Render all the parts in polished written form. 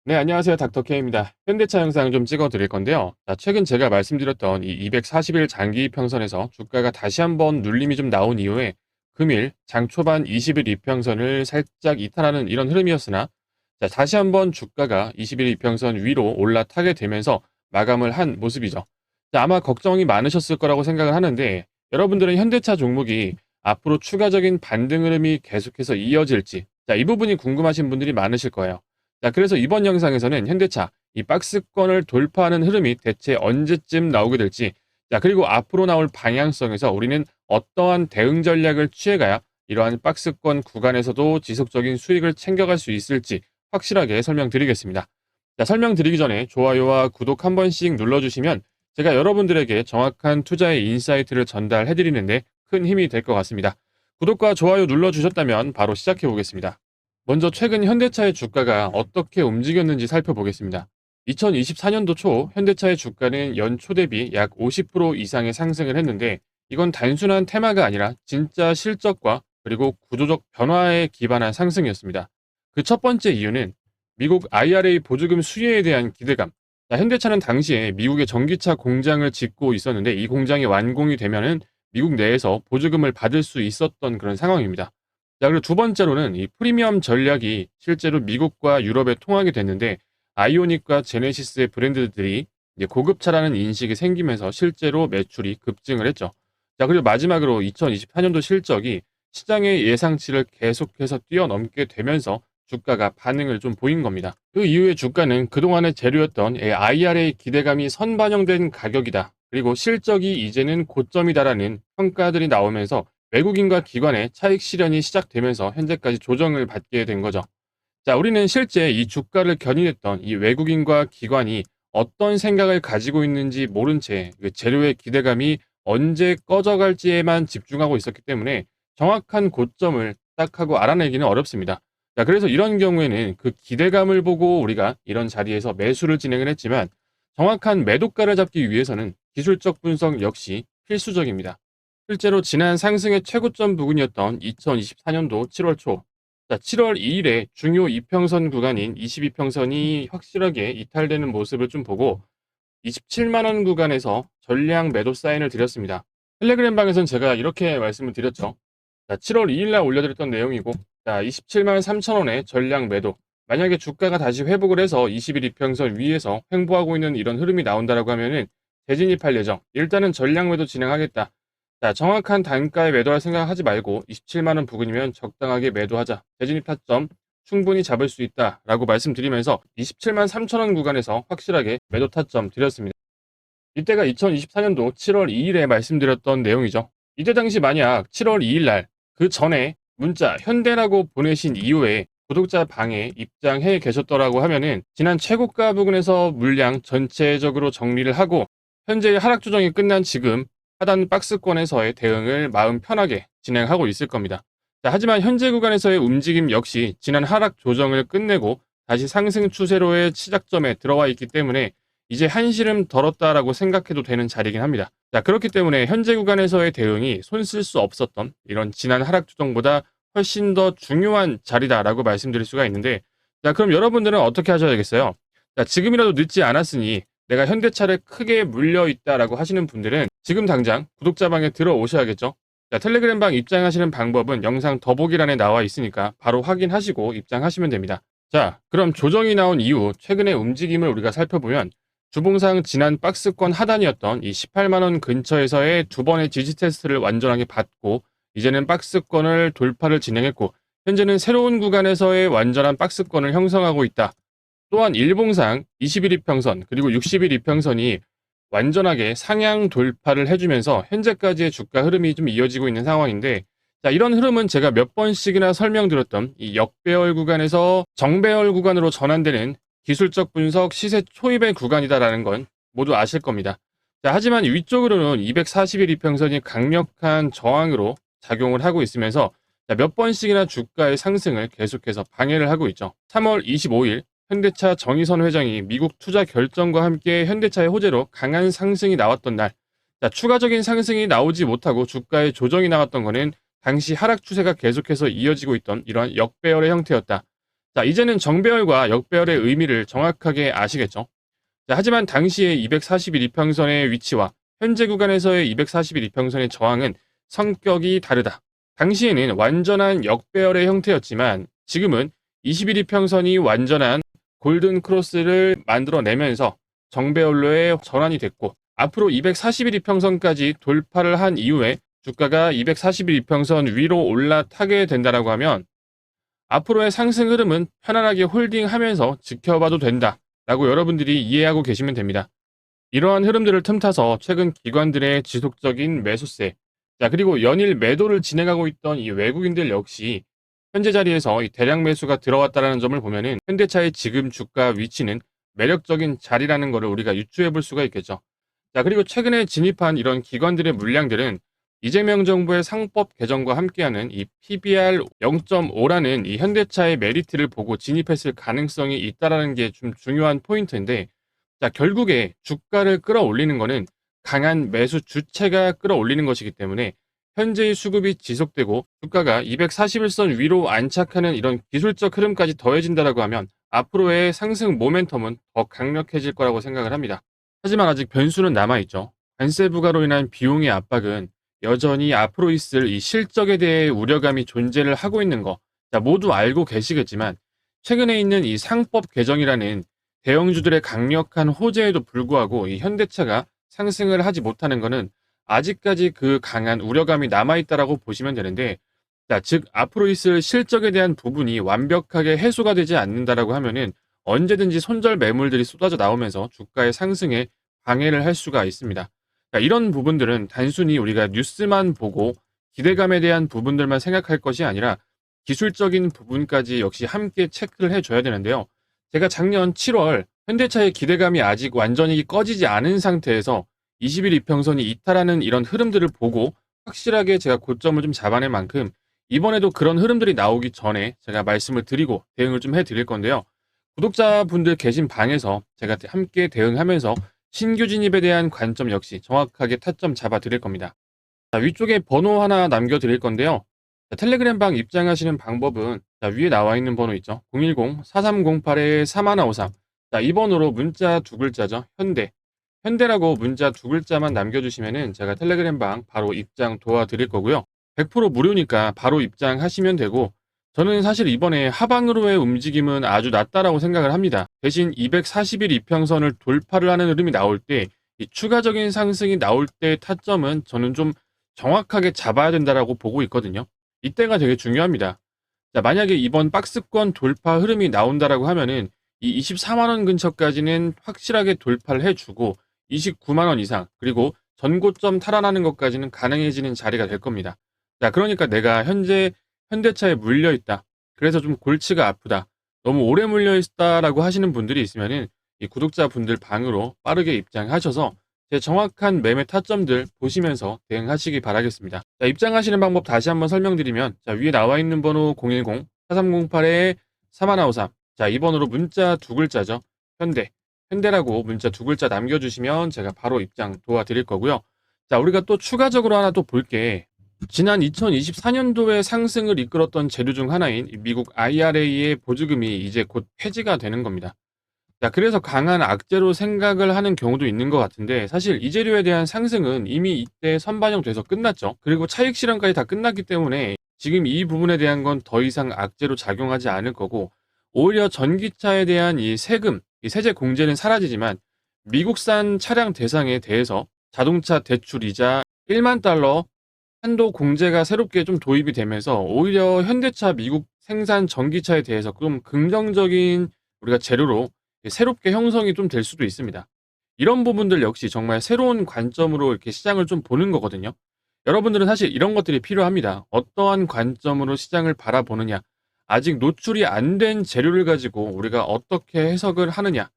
네, 안녕하세요. 닥터케입니다. 현대차 영상 좀 찍어 드릴 건데요. 자, 최근 제가 말씀드렸던 이 240일 장기 이평선에서 주가가 다시 한번 눌림이 좀 나온 이후에 금일 장 초반 20일 이평선을 살짝 이탈하는 이런 흐름이었으나, 자, 다시 한번 주가가 20일 이평선 위로 올라타게 되면서 마감을 한 모습이죠. 자, 아마 걱정이 많으셨을 거라고 생각을 하는데, 여러분들은 현대차 종목이 앞으로 추가적인 반등 흐름이 계속해서 이어질지, 자, 이 부분이 궁금하신 분들이 많으실 거예요. 자, 그래서 이번 영상에서는 현대차 이 박스권을 돌파하는 흐름이 대체 언제쯤 나오게 될지, 자, 그리고 앞으로 나올 방향성에서 우리는 어떠한 대응 전략을 취해가야 이러한 박스권 구간에서도 지속적인 수익을 챙겨갈 수 있을지 확실하게 설명드리겠습니다. 자, 설명드리기 전에 좋아요와 구독 한 번씩 눌러주시면 제가 여러분들에게 정확한 투자의 인사이트를 전달해드리는데 큰 힘이 될 것 같습니다. 구독과 좋아요 눌러주셨다면 바로 시작해 보겠습니다. 먼저 최근 현대차의 주가가 어떻게 움직였는지 살펴보겠습니다. 2024년도 초 현대차의 주가는 연초 대비 약 50% 이상의 상승을 했는데, 이건 단순한 테마가 아니라 진짜 실적과 그리고 구조적 변화에 기반한 상승이었습니다. 그 첫 번째 이유는 미국 IRA 보조금 수혜에 대한 기대감. 자, 현대차는 당시에 미국의 전기차 공장을 짓고 있었는데, 이 공장이 완공이 되면은 미국 내에서 보조금을 받을 수 있었던 그런 상황입니다. 자, 그리고 두 번째로는 이 프리미엄 전략이 실제로 미국과 유럽에 통하게 됐는데, 아이오닉과 제네시스의 브랜드들이 이제 고급차라는 인식이 생기면서 실제로 매출이 급증을 했죠. 자, 그리고 마지막으로 2024년도 실적이 시장의 예상치를 계속해서 뛰어넘게 되면서 주가가 반응을 좀 보인 겁니다. 그 이후에 주가는 그동안의 재료였던 IRA 기대감이 선반영된 가격이다, 그리고 실적이 이제는 고점이다라는 평가들이 나오면서 외국인과 기관의 차익 실현이 시작되면서 현재까지 조정을 받게 된 거죠. 자, 우리는 실제 이 주가를 견인했던 이 외국인과 기관이 어떤 생각을 가지고 있는지 모른 채 그 재료의 기대감이 언제 꺼져갈지에만 집중하고 있었기 때문에 정확한 고점을 딱 하고 알아내기는 어렵습니다. 자, 그래서 이런 경우에는 그 기대감을 보고 우리가 이런 자리에서 매수를 진행을 했지만, 정확한 매도가를 잡기 위해서는 기술적 분석 역시 필수적입니다. 실제로 지난 상승의 최고점 부근이었던 2024년도 7월 초, 자, 7월 2일에 중요 이평선 구간인 22평선이 확실하게 이탈되는 모습을 좀 보고 27만 원 구간에서 전량 매도 사인을 드렸습니다. 텔레그램 방에서는 제가 이렇게 말씀을 드렸죠. 자, 7월 2일 날 올려드렸던 내용이고, 자, 27만 3천 원에 전량 매도. 만약에 주가가 다시 회복을 해서 21 이평선 위에서 횡보하고 있는 이런 흐름이 나온다라고 하면은 재진입할 예정. 일단은 전량 매도 진행하겠다. 자, 정확한 단가에 매도할 생각하지 말고 27만 원 부근이면 적당하게 매도하자. 재진입 타점 충분히 잡을 수 있다라고 말씀드리면서 27만 3천 원 구간에서 확실하게 매도 타점 드렸습니다. 이때가 2024년도 7월 2일에 말씀드렸던 내용이죠. 이때 당시 만약 7월 2일 날 그 전에 문자 현대라고 보내신 이후에 구독자 방에 입장해 계셨더라고 하면은 지난 최고가 부근에서 물량 전체적으로 정리를 하고 현재의 하락 조정이 끝난 지금 하단 박스권에서의 대응을 마음 편하게 진행하고 있을 겁니다. 자, 하지만 현재 구간에서의 움직임 역시 지난 하락 조정을 끝내고 다시 상승 추세로의 시작점에 들어와 있기 때문에 이제 한시름 덜었다라고 생각해도 되는 자리이긴 합니다. 자, 그렇기 때문에 현재 구간에서의 대응이 손쓸 수 없었던 이런 지난 하락 조정보다 훨씬 더 중요한 자리다라고 말씀드릴 수가 있는데, 자, 그럼 여러분들은 어떻게 하셔야겠어요? 자, 지금이라도 늦지 않았으니 내가 현대차를 크게 물려 있다라고 하시는 분들은 지금 당장 구독자방에 들어오셔야겠죠? 자, 텔레그램방 입장하시는 방법은 영상 더보기란에 나와 있으니까 바로 확인하시고 입장하시면 됩니다. 자, 그럼 조정이 나온 이후 최근의 움직임을 우리가 살펴보면 주봉상 지난 박스권 하단이었던 이 18만 원 근처에서의 두 번의 지지 테스트를 완전하게 받고 이제는 박스권을 돌파를 진행했고, 현재는 새로운 구간에서의 완전한 박스권을 형성하고 있다. 또한 일봉상 21 이평선 그리고 60일 이평선이 완전하게 상향 돌파를 해주면서 현재까지의 주가 흐름이 좀 이어지고 있는 상황인데, 자, 이런 흐름은 제가 몇 번씩이나 설명드렸던 이 역배열 구간에서 정배열 구간으로 전환되는 기술적 분석 시세 초입의 구간이다라는 건 모두 아실 겁니다. 자, 하지만 위쪽으로는 241 이평선이 강력한 저항으로 작용을 하고 있으면서 몇 번씩이나 주가의 상승을 계속해서 방해를 하고 있죠. 3월 25일 현대차 정의선 회장이 미국 투자 결정과 함께 현대차의 호재로 강한 상승이 나왔던 날, 자, 추가적인 상승이 나오지 못하고 주가의 조정이 나왔던 것은 당시 하락 추세가 계속해서 이어지고 있던 이러한 역배열의 형태였다. 자, 이제는 정배열과 역배열의 의미를 정확하게 아시겠죠? 자, 하지만 당시의 241 이평선의 위치와 현재 구간에서의 241 이평선의 저항은 성격이 다르다. 당시에는 완전한 역배열의 형태였지만 지금은 21 이평선이 완전한 골든 크로스를 만들어내면서 정배열로의 전환이 됐고, 앞으로 241 이평선까지 돌파를 한 이후에 주가가 241 이평선 위로 올라타게 된다라고 하면 앞으로의 상승 흐름은 편안하게 홀딩하면서 지켜봐도 된다라고 여러분들이 이해하고 계시면 됩니다. 이러한 흐름들을 틈타서 최근 기관들의 지속적인 매수세, 자, 그리고 연일 매도를 진행하고 있던 이 외국인들 역시 현재 자리에서 이 대량 매수가 들어왔다는 점을 보면은 현대차의 지금 주가 위치는 매력적인 자리라는 것을 우리가 유추해 볼 수가 있겠죠. 자, 그리고 최근에 진입한 이런 기관들의 물량들은 이재명 정부의 상법 개정과 함께하는 이 PBR 0.5라는 이 현대차의 메리트를 보고 진입했을 가능성이 있다라는 게 좀 중요한 포인트인데, 자, 결국에 주가를 끌어올리는 거는 강한 매수 주체가 끌어올리는 것이기 때문에 현재의 수급이 지속되고 주가가 241선 위로 안착하는 이런 기술적 흐름까지 더해진다라고 하면 앞으로의 상승 모멘텀은 더 강력해질 거라고 생각을 합니다. 하지만 아직 변수는 남아있죠. 관세 부과로 인한 비용의 압박은 여전히 앞으로 있을 이 실적에 대해 우려감이 존재를 하고 있는 거, 자, 모두 알고 계시겠지만 최근에 있는 이 상법 개정이라는 대형주들의 강력한 호재에도 불구하고 이 현대차가 상승을 하지 못하는 것은 아직까지 그 강한 우려감이 남아있다라고 보시면 되는데, 자, 즉 앞으로 있을 실적에 대한 부분이 완벽하게 해소가 되지 않는다라고 하면은 언제든지 손절 매물들이 쏟아져 나오면서 주가의 상승에 방해를 할 수가 있습니다. 자, 이런 부분들은 단순히 우리가 뉴스만 보고 기대감에 대한 부분들만 생각할 것이 아니라 기술적인 부분까지 역시 함께 체크를 해줘야 되는데요. 제가 작년 7월 현대차의 기대감이 아직 완전히 꺼지지 않은 상태에서 20일 이평선이 이탈하는 이런 흐름들을 보고 확실하게 제가 고점을 좀 잡아낸 만큼 이번에도 그런 흐름들이 나오기 전에 제가 말씀을 드리고 대응을 좀 해드릴 건데요. 구독자분들 계신 방에서 제가 함께 대응하면서 신규 진입에 대한 관점 역시 정확하게 타점 잡아 드릴 겁니다. 자, 위쪽에 번호 하나 남겨 드릴 건데요. 자, 텔레그램 방 입장하시는 방법은 자, 위에 나와 있는 번호 있죠. 010-4308-3153. 자, 이 번호로 문자 두 글자죠. 현대라고 문자 두 글자만 남겨주시면은 제가 텔레그램 방 바로 입장 도와드릴 거고요. 100% 무료니까 바로 입장하시면 되고, 저는 사실 이번에 하방으로의 움직임은 아주 낮다라고 생각을 합니다. 대신 241 이평선을 돌파를 하는 흐름이 나올 때, 이 추가적인 상승이 나올 때 타점은 저는 좀 정확하게 잡아야 된다라고 보고 있거든요. 이때가 되게 중요합니다. 자, 만약에 이번 박스권 돌파 흐름이 나온다라고 하면은 이 24만 원 근처까지는 확실하게 돌파를 해주고 29만 원 이상, 그리고 전고점 탈환하는 것까지는 가능해지는 자리가 될 겁니다. 자, 그러니까 내가 현재 현대차에 물려 있다, 그래서 좀 골치가 아프다, 너무 오래 물려 있다라고 하시는 분들이 있으면은 이 구독자분들 방으로 빠르게 입장하셔서 제 정확한 매매 타점들 보시면서 대응하시기 바라겠습니다. 자, 입장하시는 방법 다시 한번 설명드리면, 자, 위에 나와 있는 번호 010-4308-3153. 자, 이 번호로 문자 두 글자죠. 현대라고 문자 두 글자 남겨주시면 제가 바로 입장 도와드릴 거고요. 자, 우리가 또 추가적으로 하나 또 볼게. 지난 2024년도에 상승을 이끌었던 재료 중 하나인 미국 IRA의 보조금이 이제 곧 폐지가 되는 겁니다. 자, 그래서 강한 악재로 생각을 하는 경우도 있는 것 같은데, 사실 이 재료에 대한 상승은 이미 이때 선반영돼서 끝났죠. 그리고 차익 실현까지 다 끝났기 때문에 지금 이 부분에 대한 건 더 이상 악재로 작용하지 않을 거고, 오히려 전기차에 대한 이 세금, 이 세제 공제는 사라지지만 미국산 차량 대상에 대해서 자동차 대출 이자 1만 달러 한도 공제가 새롭게 좀 도입이 되면서 오히려 현대차 미국 생산 전기차에 대해서 좀 긍정적인 우리가 재료로 새롭게 형성이 좀 될 수도 있습니다. 이런 부분들 역시 정말 새로운 관점으로 이렇게 시장을 좀 보는 거거든요. 여러분들은 사실 이런 것들이 필요합니다. 어떠한 관점으로 시장을 바라보느냐, 아직 노출이 안 된 재료를 가지고 우리가 어떻게 해석을 하느냐,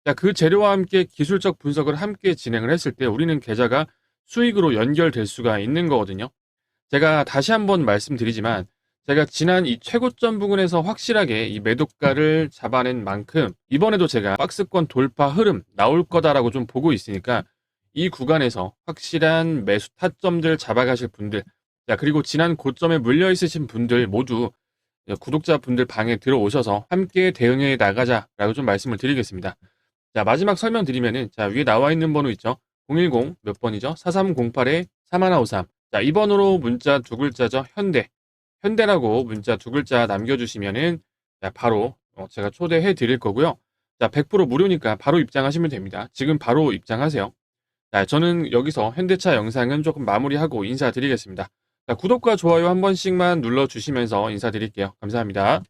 자, 그 재료와 함께 기술적 분석을 함께 진행을 했을 때 우리는 계좌가 수익으로 연결될 수가 있는 거거든요. 제가 다시 한번 말씀드리지만 제가 지난 이 최고점 부근에서 확실하게 이 매도가를 잡아낸 만큼 이번에도 제가 박스권 돌파 흐름 나올 거다라고 좀 보고 있으니까 이 구간에서 확실한 매수 타점들 잡아가실 분들, 자, 그리고 지난 고점에 물려 있으신 분들 모두 구독자분들 방에 들어오셔서 함께 대응해 나가자라고 좀 말씀을 드리겠습니다. 자, 마지막 설명드리면은, 자, 위에 나와 있는 번호 있죠? 010 몇 번이죠? 4308-3153. 자, 이 번호로 문자 두 글자죠? 현대라고 문자 두 글자 남겨주시면은, 자, 바로 제가 초대해 드릴 거고요. 자, 100% 무료니까 바로 입장하시면 됩니다. 지금 바로 입장하세요. 자, 저는 여기서 현대차 영상은 조금 마무리하고 인사드리겠습니다. 자, 구독과 좋아요 한 번씩만 눌러주시면서 인사드릴게요. 감사합니다.